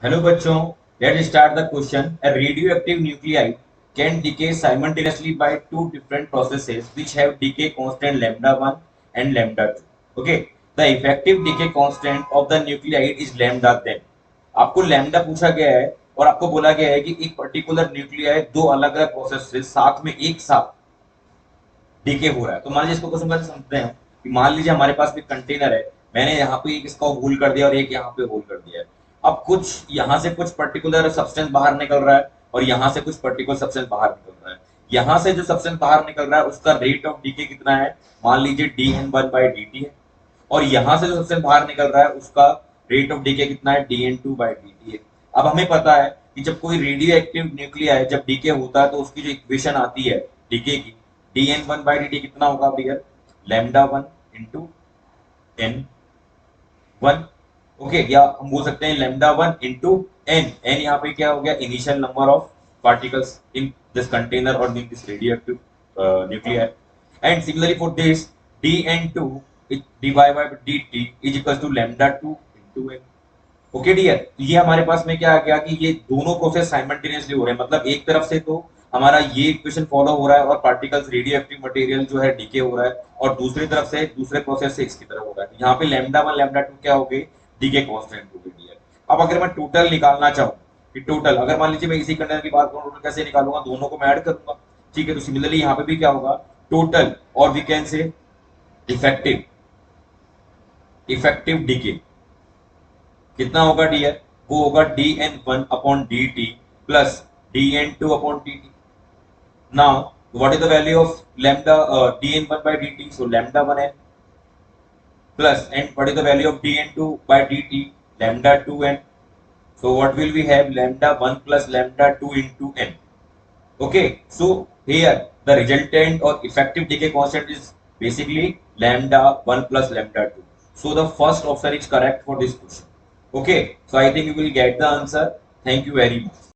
Hello बच्चों, let's start the question. A radioactive nuclide can decay simultaneously by two different processes which have decay constant lambda 1 and lambda 2. Okay, the effective decay constant of the nuclide is lambda then. आपको lambda पूछा गया है और आपको बोला गया है कि एक पर्टिकुलर न्यूक्लियाई दो अलग अलग प्रोसेस से साथ में एक साथ डीके हो रहा है। तो मान लीजिए इसको कुछ समझते हैं कि मान लीजिए हमारे पास भी कंटेनर है, मैंने यहाँ पे एक इसका होल कर दिया और एक यहाँ पे होल कर दिया है। अब कुछ यहाँ से कुछ पर्टिकुलर सब्सटेंस बाहर निकल रहा है और यहाँ से कुछ पर्टिकुलर सब्सटेंस बाहर निकल रहा है। यहाँ से जो सब्सटेंस बाहर निकल रहा है उसका रेट ऑफ डीके कितना है, मान लीजिए d N one by d t है, और यहाँ से जो सब्सटेंस बाहर निकल रहा है उसका रेट ऑफ डीके कितना है, d N two by d t है। अब हमें पता है कि जब कोई रेडियो एक्टिव न्यूक्लिया जब डीके होता है तो उसकी जो इक्वेशन आती है डीके की, d N one by d t कितना होगा भैया, lambda one into N one. Okay, या हम बोल सकते हैं lambda one into N. N यहाँ पे क्या हो गया, initial number of particles in this container और in this radioactive nuclear. And similarly for this d N two d y by d t is equal to lambda two into N. Okay dear, ये हमारे पास में क्या आ गया कि ये दोनों process simultaneously हो रहे हैं, मतलब एक तरफ से तो हमारा ये इक्वेशन फॉलो हो रहा है और पार्टिकल्स रेडियो एक्टिव मटेरियल जो है डीके हो रहा है, और दूसरी तरफ से दूसरे प्रोसेस से इसकी तरफ हो रहा है। यहाँ पे लैम्डा वन लैम्डा टू क्या हो गई, डीके कांस्टेंट हो गई डियर। अब अगर मैं टोटल निकालना चाहूँ कि टोटल, अगर मान लीजिए मैं इसी कंटेनर की बात करूँ, टोटल कैसे निकालूंगा, दोनों को मैं ऐड करूंगा। ठीक है, तो सिमिलरली यहाँ पे भी क्या होगा, टोटल और we can say effective effective decay कितना होगा डियर, वो होगा d N one upon d t plus d N two upon d t. Now what is the value of lambda d N one by d t, so lambda one n plus, and what is the value of d N two by d t, lambda two n. So what will we have, lambda 1 plus lambda 2 into n. Okay, so here the resultant or effective decay constant is basically lambda 1 plus lambda 2. So the first option is correct for this question. Okay, so I think you will get the answer. Thank you very much.